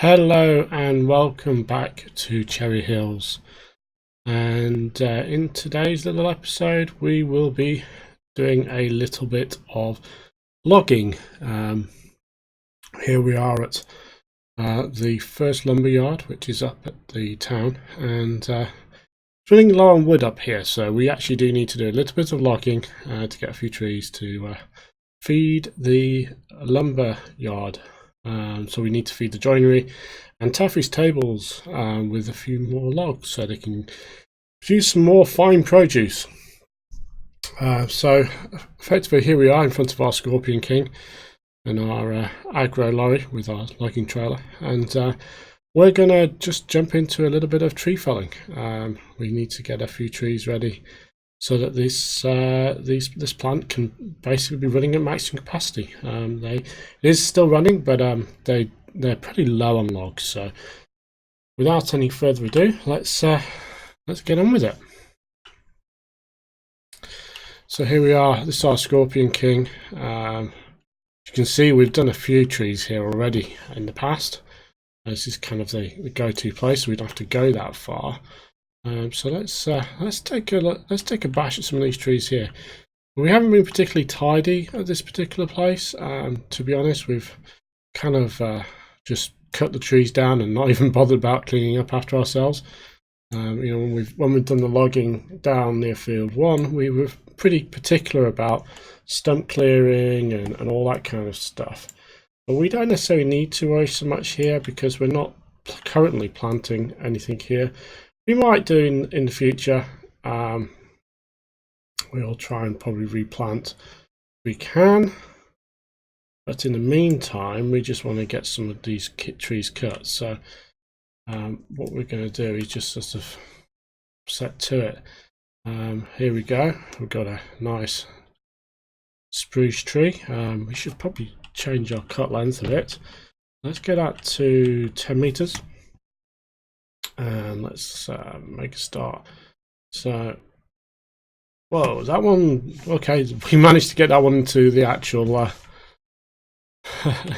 Hello and welcome back to Cherry Hills, and in today's little episode we will be doing a little bit of logging. Here we are at the first lumberyard, which is up at the town, and it's running low on wood up here, so we actually do need to do a little bit of logging to get a few trees to feed the lumber yard. So we need to feed the joinery and Taffy's tables with a few more logs so they can produce some more fine produce. So effectively here we are in front of our Scorpion King and our aggro lorry with our logging trailer, and we're going to just jump into a little bit of tree felling. We need to get a few trees ready so that this plant can basically be running at maximum capacity. It is still running, but they're pretty low on logs. So without any further ado, let's get on with it. So here we are. This is our Scorpion King. You can see we've done a few trees here already in the past. This is kind of the go-to place. So we don't have to go that far. So let's take a bash at some of these trees here. We haven't been particularly tidy at this particular place. To be honest, we've kind of just cut the trees down and not even bothered about cleaning up after ourselves. When we've done the logging down near field 1, we were pretty particular about stump clearing and all that kind of stuff. But we don't necessarily need to worry so much here because we're not currently planting anything here. We might do in the future. We'll try and probably replant if we can, but in the meantime we just want to get some of these trees cut. So what we're going to do is just sort of set to it. Here we go. We've got a nice spruce tree. We should probably change our cut length a bit. Let's get that to 10 meters. And let's make a start. So, whoa, that one, okay, we managed to get that one into the actual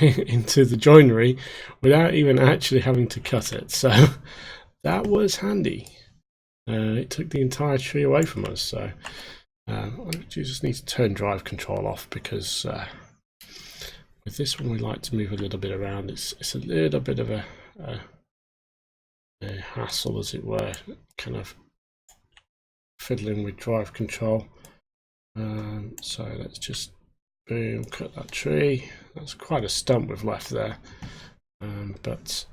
into the joinery without even actually having to cut it, so that was handy. It took the entire tree away from us. So you just need to turn drive control off because with this one we like to move a little bit around. It's a little bit of a hassle, as it were, kind of fiddling with drive control. So let's just boom, cut that tree. That's quite a stump we've left there, but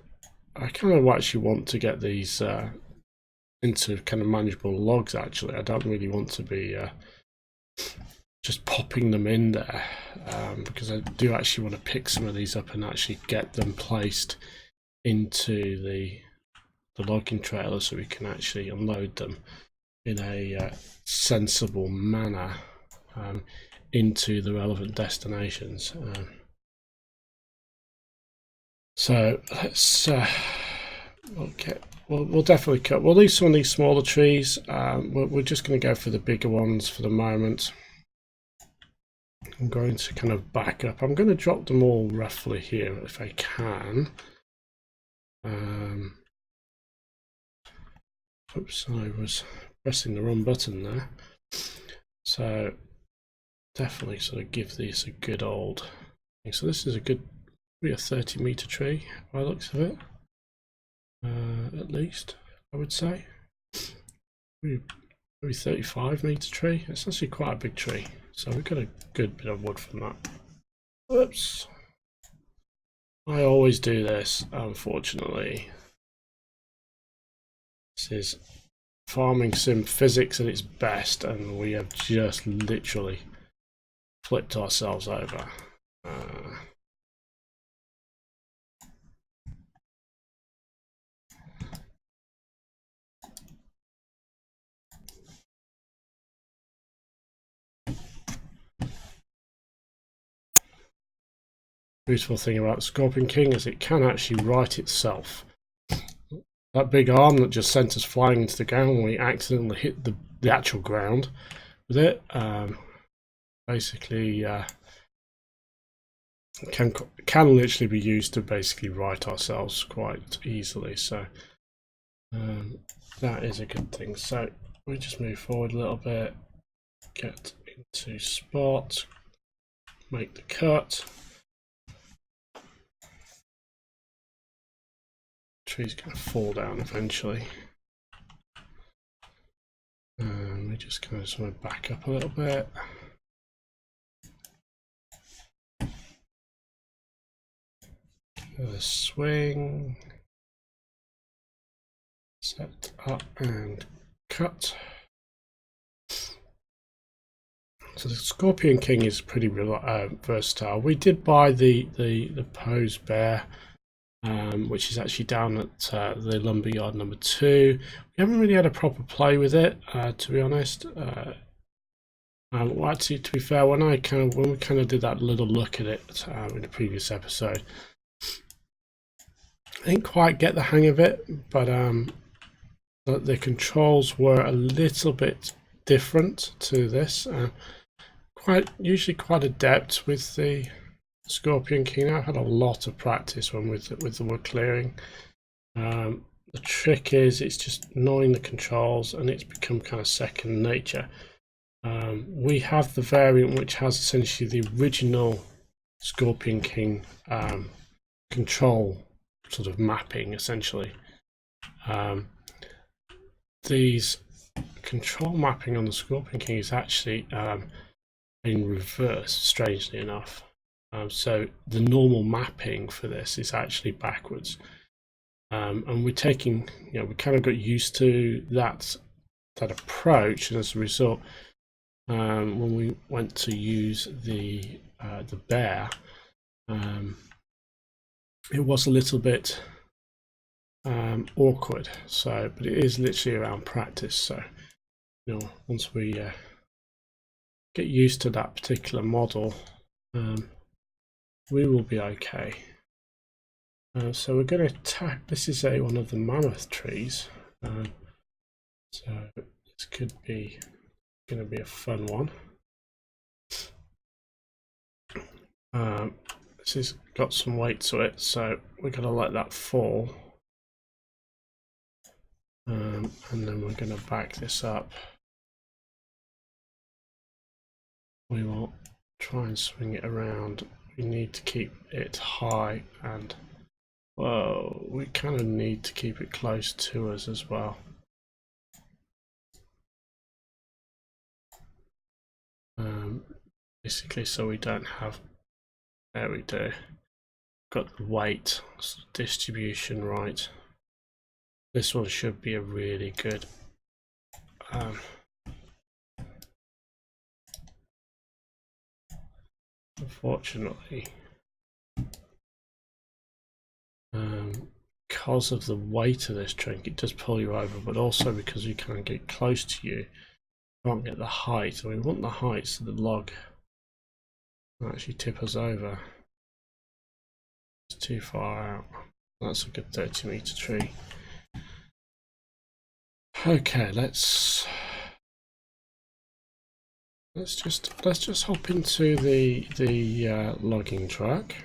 I kind of actually want to get these into kind of manageable logs. Actually, I don't really want to be just popping them in there, because I do actually want to pick some of these up and actually get them placed into the logging trailer so we can actually unload them in a sensible manner into the relevant destinations. So let's okay, we'll definitely cut. We'll leave some of these smaller trees. We're just going to go for the bigger ones for the moment. I'm going to kind of back up. I'm going to drop them all roughly here if I can. Oops, I was pressing the wrong button there. So definitely sort of give these a good old thing. So this is a good, maybe a 30-meter tree by the looks of it, at least I would say. Maybe 35-meter tree. It's actually quite a big tree, so we've got a good bit of wood from that. Whoops, I always do this, unfortunately. This is farming sim physics at its best, and we have just literally flipped ourselves over. Beautiful thing about Scorpion King is it can actually right itself. That big arm that just sent us flying into the ground when we accidentally hit the actual ground with it, basically can literally be used to basically write ourselves quite easily. So that is a good thing. So we just move forward a little bit, get into spot, make the cut. Tree's going to fall down eventually. We just kind of want to back up a little bit. A swing, set up and cut. So the Scorpion King is pretty versatile. We did buy the Pose Bear, which is actually down at the Lumberyard number 2. We haven't really had a proper play with it, to be honest. Well, actually, to be fair, when we kind of did that little look at it in the previous episode, I didn't quite get the hang of it, but the controls were a little bit different to this. Usually quite adept with the Scorpion King. I've had a lot of practice with the wood clearing. The trick is it's just knowing the controls, and it's become kind of second nature. We have the variant which has essentially the original Scorpion King control sort of mapping, essentially. These control mapping on the Scorpion King is actually in reverse, strangely enough. So the normal mapping for this is actually backwards, and we're taking, we kind of got used to that approach, and as a result, when we went to use the bear, it was a little bit awkward. So, but it is literally around practice. So, once we get used to that particular model, we will be okay. So we're going to attack. This is one of the mammoth trees. So this could be going to be a fun one. This has got some weight to it, so we're going to let that fall, and then we're going to back this up. We will try and swing it around. We need to keep it high, and whoa, we kind of need to keep it close to us as well. Basically, so we don't have, there we do, got the weight distribution right. This one should be a really good unfortunately, because of the weight of this trunk, it does pull you over, but also because you can't get close to you, can't get the height, and we want the height so the log will actually tip us over. It's too far out. That's a good 30-meter tree. Okay, let's just hop into the logging truck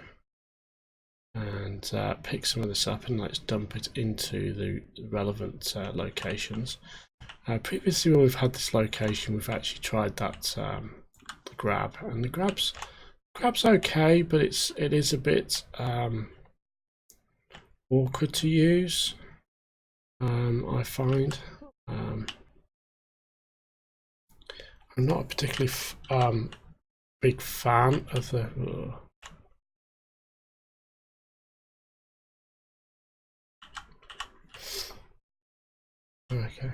and pick some of this up, and let's dump it into the relevant locations. Previously, when we've had this location, we've actually tried that the grab, and the grab's okay, but it is a bit awkward to use. I find I'm not a particularly big fan of the. Okay,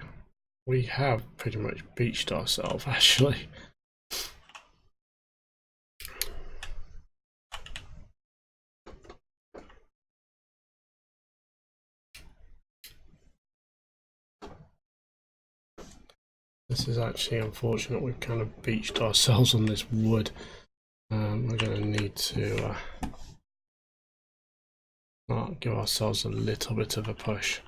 we have pretty much beached ourselves actually. This is actually unfortunate. We've kind of beached ourselves on this wood. We're going to need to give ourselves a little bit of a push.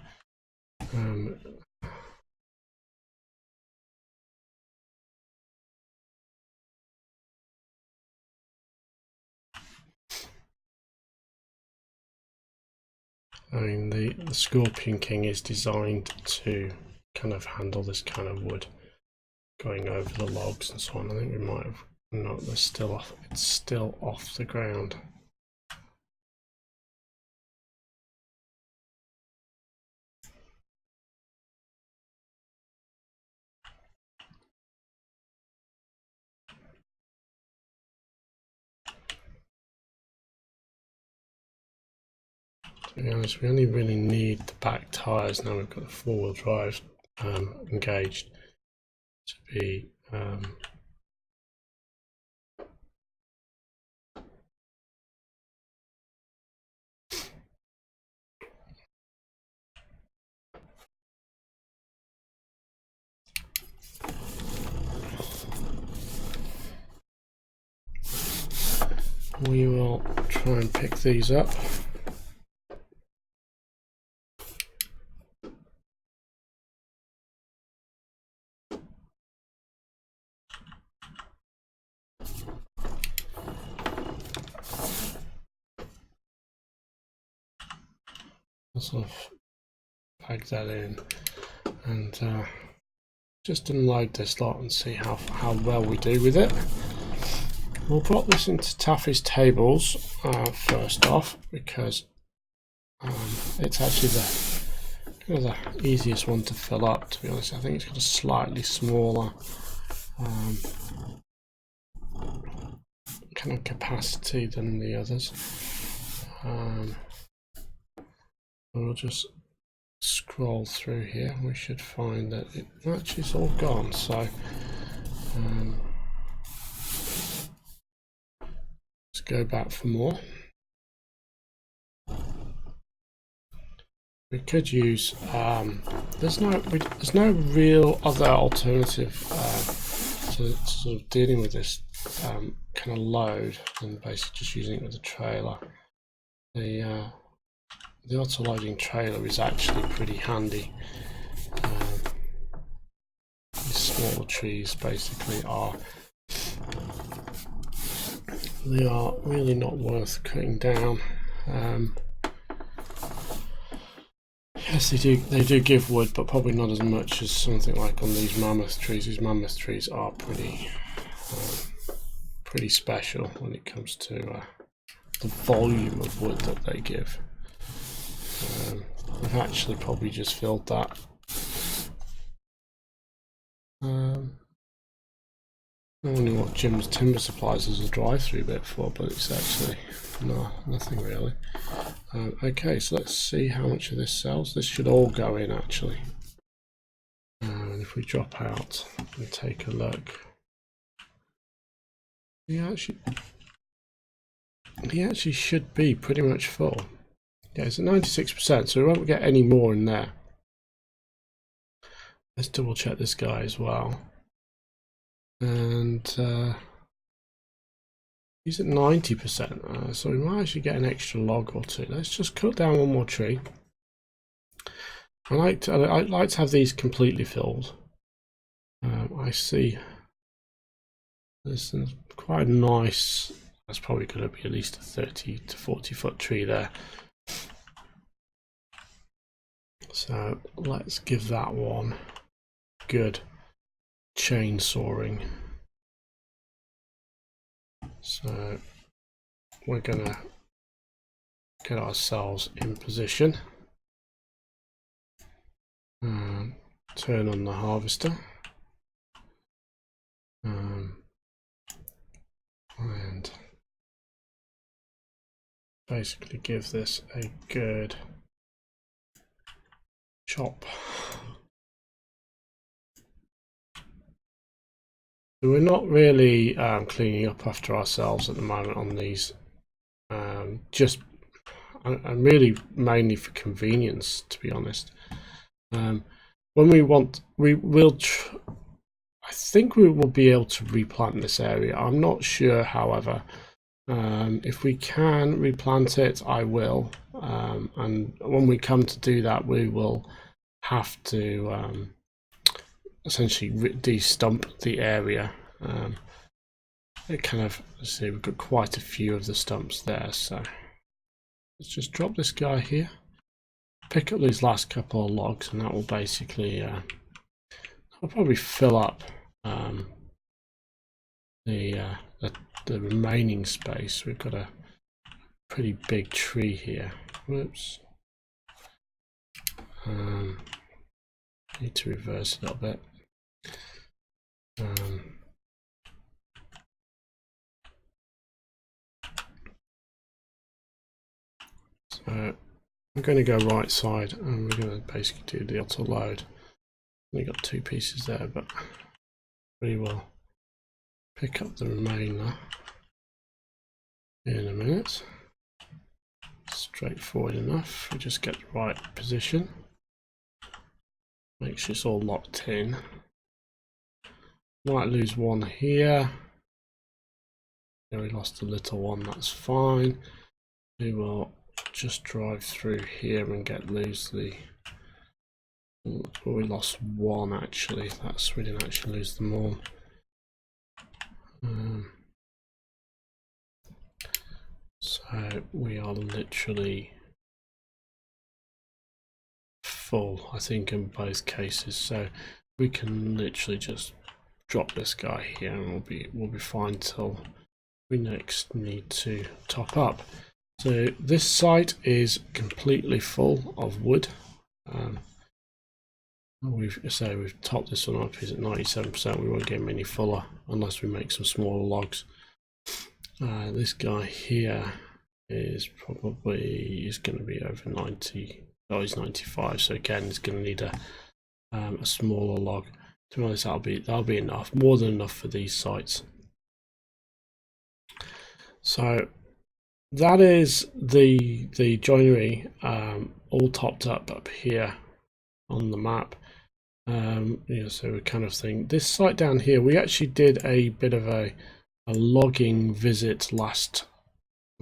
I mean, the Scorpion King is designed to kind of handle this kind of wood going over the logs and so on. I think we might have, no, they're still off, it's still off the ground. To be honest, we only really need the back tyres now we've got the four-wheel drive engaged to be we will try and pick these up. Sort of peg that in and just unload this lot and see how well we do with it. We'll drop this into Taffy's tables first off, because it's actually the easiest one to fill up, to be honest. I think it's got a slightly smaller kind of capacity than the others. We'll just scroll through here. We should find that it actually is all gone. So let's go back for more. We could use. There's no real other alternative to sort of dealing with this kind of load than basically just using it with a trailer. The auto-loading trailer is actually pretty handy. These smaller trees basically are really not worth cutting down. Yes, they do give wood, but probably not as much as something like on these mammoth trees. These mammoth trees are pretty special when it comes to the volume of wood that they give. I've actually probably just filled that. I wonder what Jim's Timber Supplies is a drive-through bit for, but it's actually nothing really. Okay, so let's see how much of this sells. This should all go in actually. And if we drop out and take a look, he actually should be pretty much full. Yeah, it's at 96%, so we won't get any more in there. Let's double check this guy as well. And he's at 90%, so we might actually get an extra log or two. Let's just cut down one more tree. I'd like to have these completely filled. I see there's quite a nice, that's probably going to be at least a 30 to 40 foot tree there. So let's give that one good chainsawing. So we're gonna get ourselves in position and turn on the harvester and basically give this a good chop. So we're not really cleaning up after ourselves at the moment on these, just and really mainly for convenience, to be honest. When we want, I think we will be able to replant this area. I'm not sure, however. If we can replant it, I will. And when we come to do that, we will have to essentially de-stump the area. It kind of, let's see, we've got quite a few of the stumps there, so let's just drop this guy here. pick up these last couple of logs, and that will basically I'll probably fill up the remaining space. We've got a pretty big tree here. Whoops. Need to reverse a little bit. So I'm going to go right side, and we're going to basically do the auto load. We got 2 pieces there, but we will pick up the remainder in a minute. Straightforward enough. We just get the right position. Make sure it's all locked in. Might lose one here. Yeah, we lost a little one, that's fine. We will just drive through here and lose the. Well, we lost one actually. We didn't actually lose them all. So we are literally full, I think, in both cases. So we can literally just drop this guy here, and we'll be fine till we next need to top up. So this site is completely full of wood. We've topped this one up. Is at 97%. We won't get him any fuller unless we make some smaller logs. This guy here is probably going to be over 90. Oh, he's 95. So again, it's going to need a smaller log. To be honest, that'll be enough, more than enough for these sites. So that is the joinery all topped up here on the map. So we kind of think this site down here, we actually did a bit of a logging visit last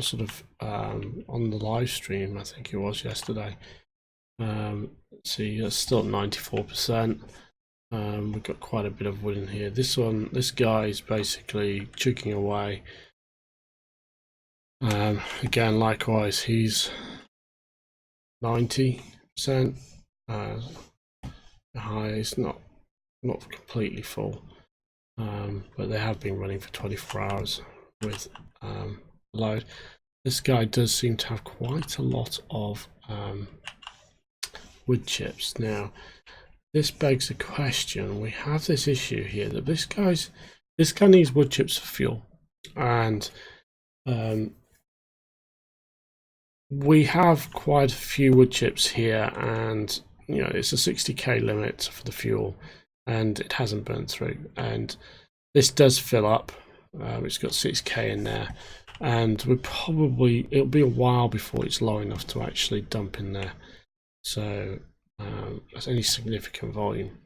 sort of on the live stream, I think it was yesterday. See, it's still at 94%. We've got quite a bit of wood in here. This guy is basically chugging away. Again, likewise, he's 90%. High. It's not completely full, but they have been running for 24 hours with load. This guy does seem to have quite a lot of wood chips. Now, this begs a question. We have this issue here that this guy needs wood chips for fuel, and we have quite a few wood chips here, and it's a 60k limit for the fuel, and it hasn't burned through. And this does fill up. It's got 6k in there, and it'll be a while before it's low enough to actually dump in there. So that's any significant volume.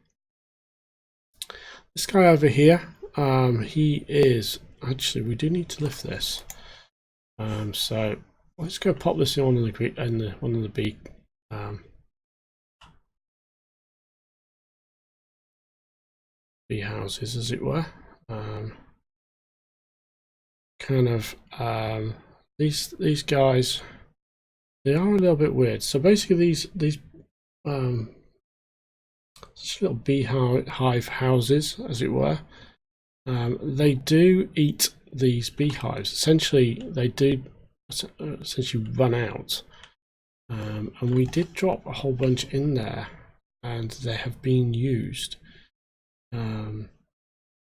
This guy over here, he is actually. We do need to lift this. So let's go pop this in one of the bee. Bee houses, as it were. These guys, they are a little bit weird. So basically, these little beehive houses, as it were, they do eat these beehives. Essentially, they do run out. And we did drop a whole bunch in there, and they have been used.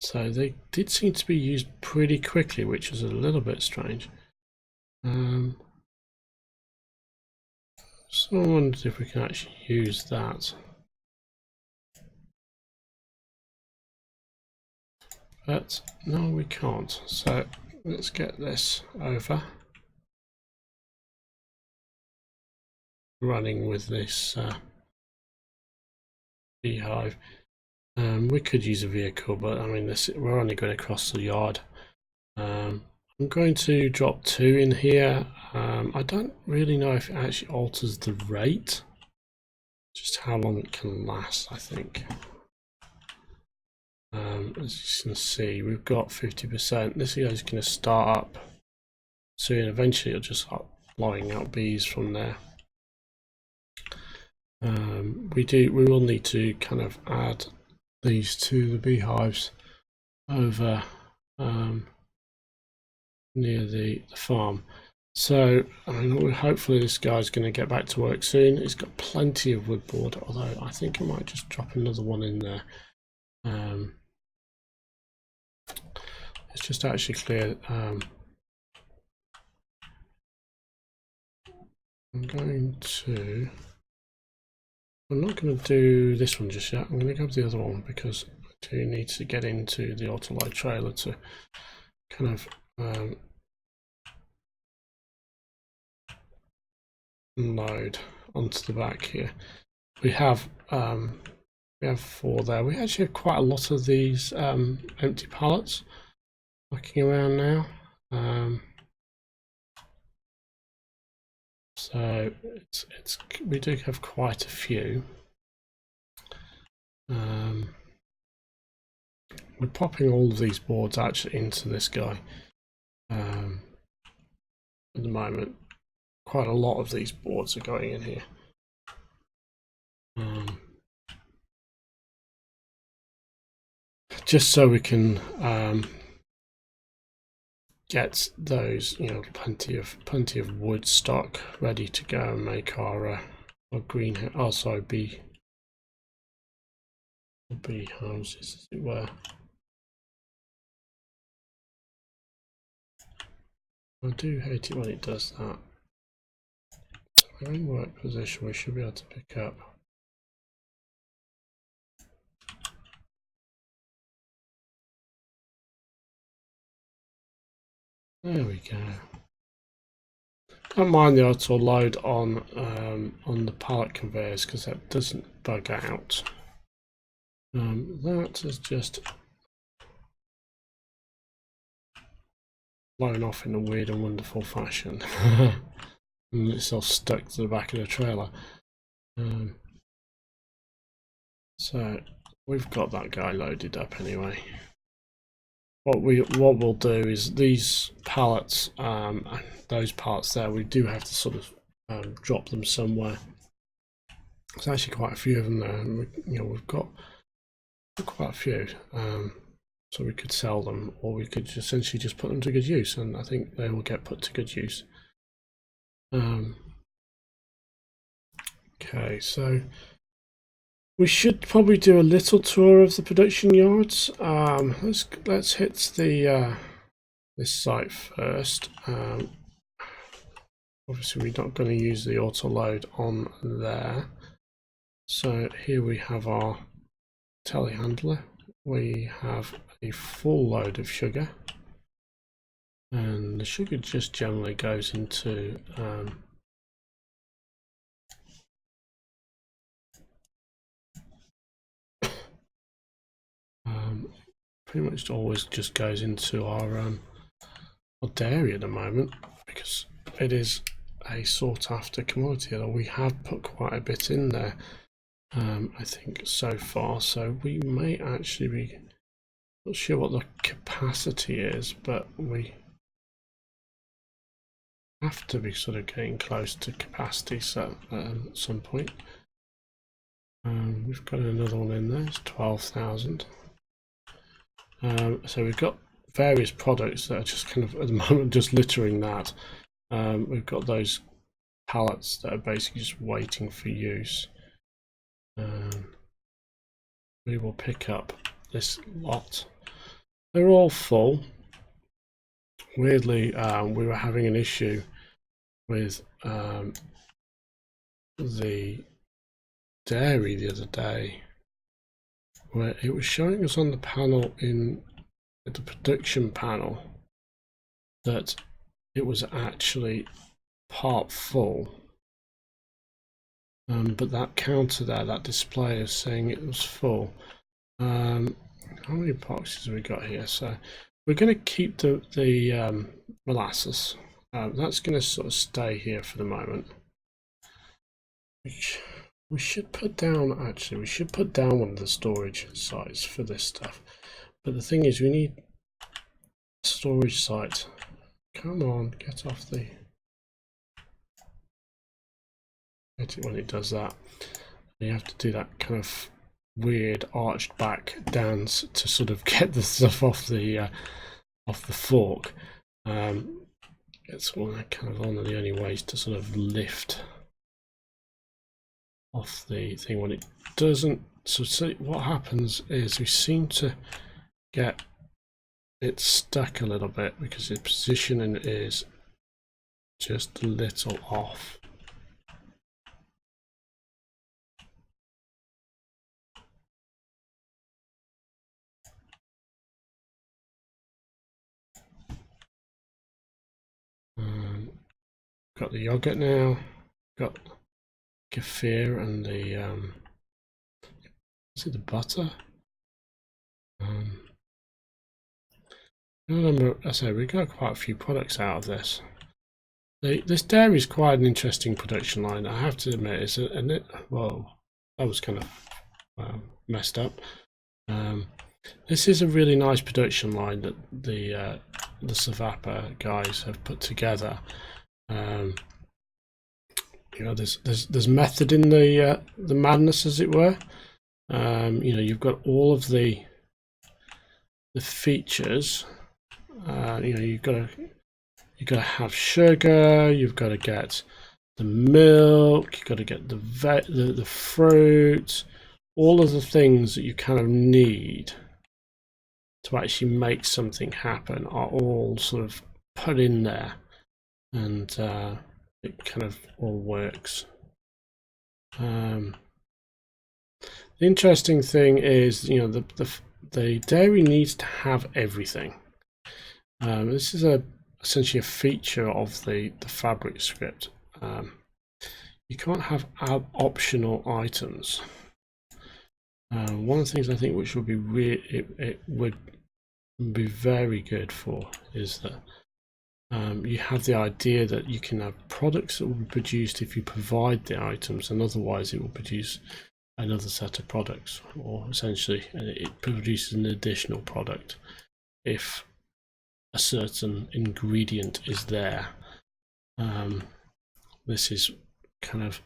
So they did seem to be used pretty quickly, which is a little bit strange. So I wondered if we can actually use that. But no, we can't. So let's get this over. Running with this beehive. We could use a vehicle, but I mean, we're only going to cross the yard. I'm going to drop 2 in here. I don't really know if it actually alters the rate, just how long it can last, I think. As you can see, we've got 50%. This guy's going to start up soon. Eventually, it'll just start blowing out bees from there. we will need to kind of add these to the beehives over near the farm. So I mean, hopefully this guy's going to get back to work soon. He's got plenty of wood board, although I think I might just drop another one in there. Let's just actually clear. I'm not going to do this one just yet. I'm going to grab the other one because I do need to get into the autoload trailer to kind of load onto the back here. We have 4 there. We actually have quite a lot of these empty pallets looking around now. So we do have quite a few. We're popping all of these boards actually into this guy at the moment. Quite a lot of these boards are going in here. Just so we can get those, plenty of wood stock ready to go and make our greenhouse. Oh, sorry, bee houses, as it were. I do hate it when it does that. So we're in work position. We should be able to pick up. There we go. Don't mind the auto load on the pallet conveyors because that doesn't bug out. That is just blown off in a weird and wonderful fashion. And it's all stuck to the back of the trailer. So we've got that guy loaded up anyway. What we'll do is these pallets, those parts there, we do have to sort of drop them somewhere. There's actually quite a few of them there, and we've got quite a few. So we could sell them, or we could essentially just put them to good use, and I think they will get put to good use. Okay, so we should probably do a little tour of the production yards. Let's hit the this site first. Obviously, we're not going to use the auto load on there. So here we have our telehandler. We have a full load of sugar, and the sugar just generally goes into pretty much always just goes into our dairy at the moment, because it is a sought after commodity. Although we have put quite a bit in there, I think so far, so we may actually be not sure what the capacity is, but we have to be sort of getting close to capacity so at some point. We've got another one in there, it's 12,000. So we've got various products that are just kind of at the moment just littering that. We've got those pallets that are basically just waiting for use. We will pick up this lot. They're all full. Weirdly, we were having an issue with the dairy the other day, where it was showing us on the panel in the production panel that it was actually part full, but that counter there, that display is saying it was full. How many boxes have we got here? So we're going to keep the molasses. That's going to sort of stay here for the moment. We should put down, actually, we should put down one of the storage sites for this stuff. But the thing is, we need a storage site. Come on, get off the... Get it when it does that. You have to do that kind of weird arched back dance to sort of get the stuff off the fork. It's kind of one of the only ways to sort of lift off the thing when it doesn't. So what happens is we seem to get it stuck a little bit because the positioning is just a little off. Got the yogurt now, got kefir and the is it the butter? I remember, I say we got quite a few products out of this. This dairy is quite an interesting production line, I have to admit. It's whoa, that was kind of messed up. This is a really nice production line that the Savapa guys have put together. You know, there's method in the madness, as it were. You know, you've got all of the features. You know, you've got to have sugar. You've got to get the milk. You've got to get the fruit. All of the things that you kind of need to actually make something happen are all sort of put in there, and it kind of all works. The interesting thing is, you know, the dairy needs to have everything. This is essentially a feature of the fabric script. You can't have optional items. One of the things I think which would be it would be very good for is that you have the idea that you can have products that will be produced if you provide the items, and otherwise it will produce another set of products, or essentially it produces an additional product if a certain ingredient is there. This is kind of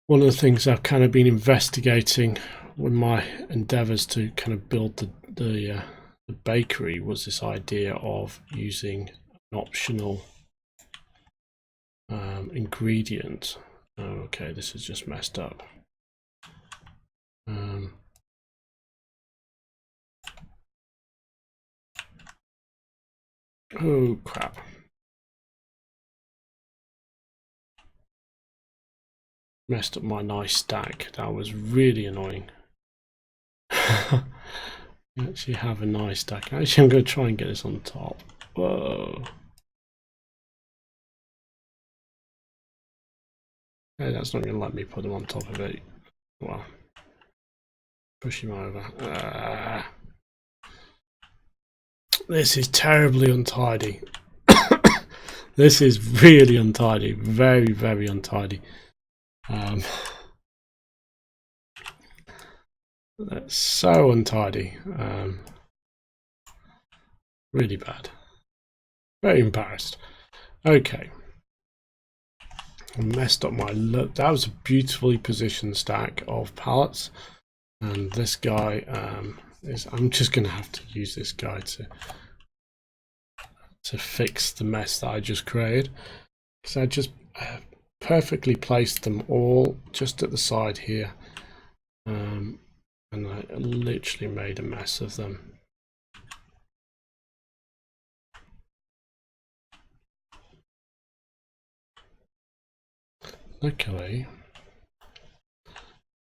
one of the things I've kind of been investigating with my endeavors to kind of build the bakery, was this idea of using an optional ingredient. Okay, this is just messed up. Oh crap. Messed up my nice stack. That was really annoying. You actually have a nice stack. Actually, I'm going to try and get this on the top. Whoa. Okay, that's not going to let me put them on top of it. Wow. Push him over. This is terribly untidy. This is really untidy. Very, very untidy. That's so untidy. Really bad. Very embarrassed. Okay. I messed up my look. That was a beautifully positioned stack of pallets, and this guy I'm just going to have to use this guy to fix the mess that I just created, because I just perfectly placed them all just at the side here, and I literally made a mess of them. Luckily,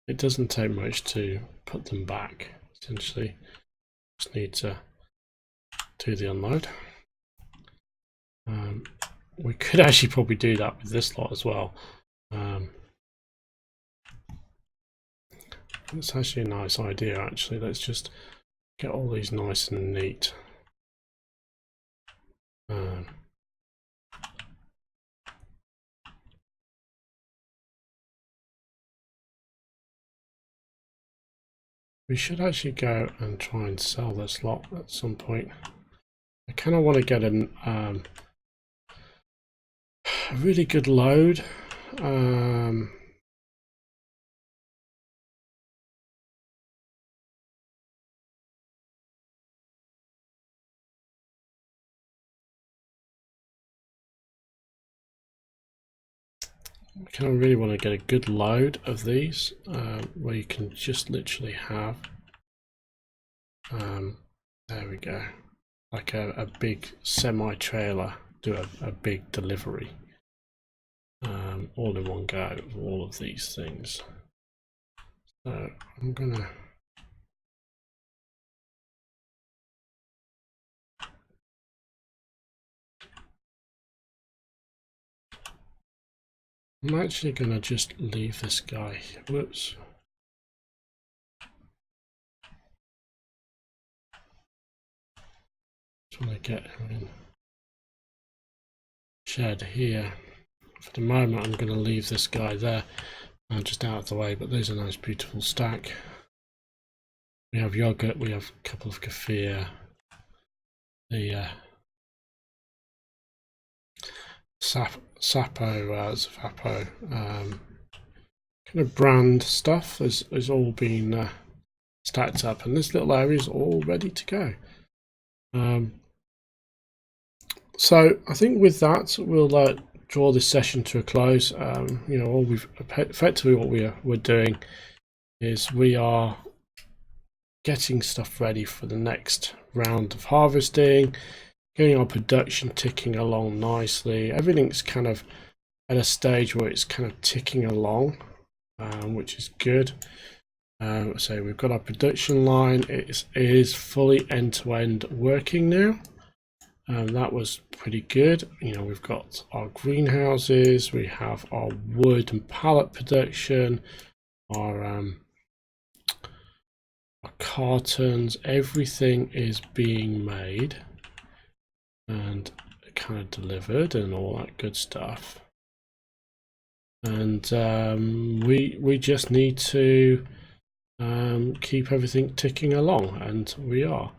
it doesn't take much to put them back. Essentially, just need to do the unload. We could actually probably do that with this lot as well. It's actually a nice idea, actually. Let's just get all these nice and neat. We should actually go and try and sell this lot at some point. I kind of want to get a really good load. we kind of really want to get a good load of these where you can just literally have there we go, like a big semi-trailer do a big delivery all in one go of all of these things. So I'm gonna I'm actually gonna just leave this guy. Whoops. Just want to get him in shed here. For the moment, I'm going to leave this guy there, just out of the way. But there's a nice, beautiful stack. We have yogurt. We have a couple of kefir. The Zapo kind of brand stuff has all been stacked up, and this little area is all ready to go. So I think with that we'll draw this session to a close. You know, all we've effectively what we're doing is we are getting stuff ready for the next round of harvesting, getting our production ticking along nicely. Everything's kind of at a stage where it's kind of ticking along, which is good. So we've got our production line. It is fully end-to-end working now. That was pretty good. You know, we've got our greenhouses, we have our wood and pallet production, our cartons, everything is being made and kind of delivered and all that good stuff. And we just need to keep everything ticking along, and we are.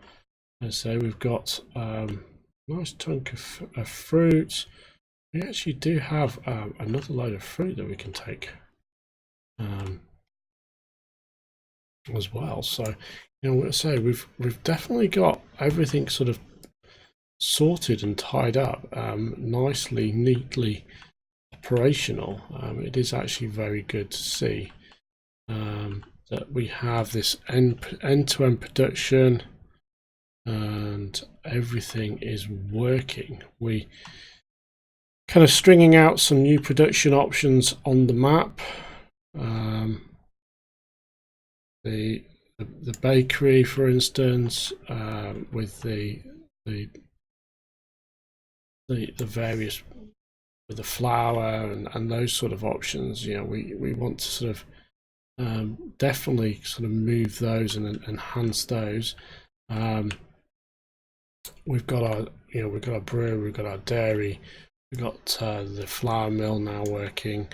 And so we've got nice chunk of fruit. We actually do have another load of fruit that we can take as well. So, you know, let's say we've definitely got everything sort of sorted and tied up, nicely, neatly operational. It is actually very good to see that we have this end-to-end production and everything is working. We kind of stringing out some new production options on the map. The bakery, for instance, with the various, with the flour and those sort of options. You know, we want to sort of definitely sort of move those and enhance those. We've got our, you know, we've got our brewery, we've got our dairy, we've got the flour mill now working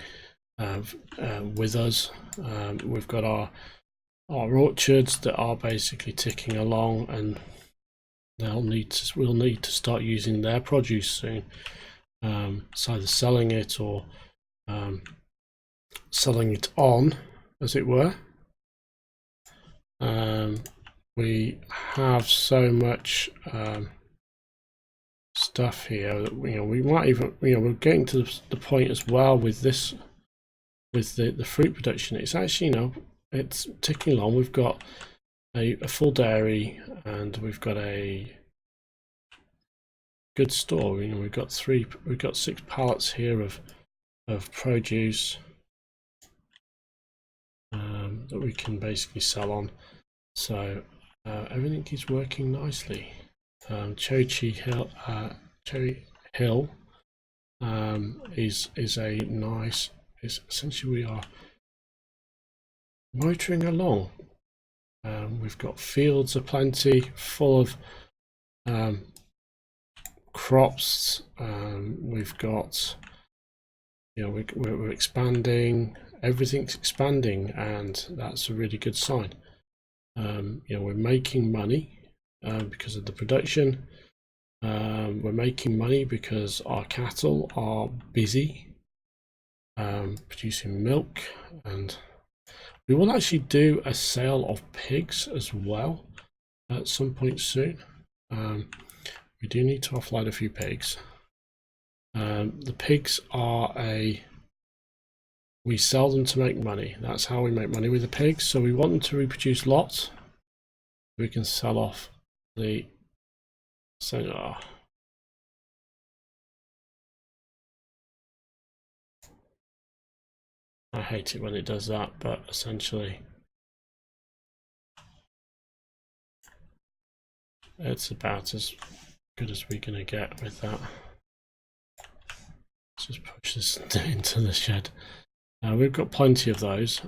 with us. We've got our orchards that are basically ticking along, and we'll need to start using their produce soon. It's either selling it or selling it on, as it were. We have so much stuff here that, you know, we might even, you know, we're getting to the point as well with this, with the fruit production. It's actually, you know, it's ticking along. We've got a full dairy and we've got a good store. You know, we've got 6 pallets here of produce that we can basically sell on. So everything is working nicely. Cherry Hill is a nice. Essentially we are motoring along. We've got fields aplenty, full of crops. We've got, you know, we're expanding. Everything's expanding, and that's a really good sign. You know, we're making money because of the production. We're making money because our cattle are busy producing milk, and we will actually do a sale of pigs as well at some point soon. We do need to offload a few pigs. The pigs are a We sell them to make money. That's how we make money with the pigs. So we want them to reproduce lots. We can sell off the center. I hate it when it does that, but essentially it's about as good as we're going to get with that. Let's just push this into the shed. We've got plenty of those.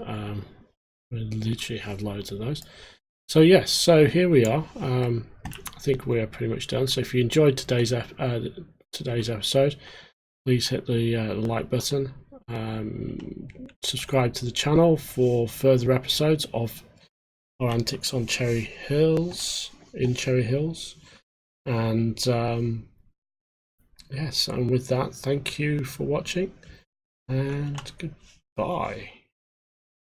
We literally have loads of those. So yes, so here we are. I think we are pretty much done. So if you enjoyed today's episode, please hit the like button. Subscribe to the channel for further episodes of our antics on Cherry Hills, and yes, and with that, thank you for watching and goodbye.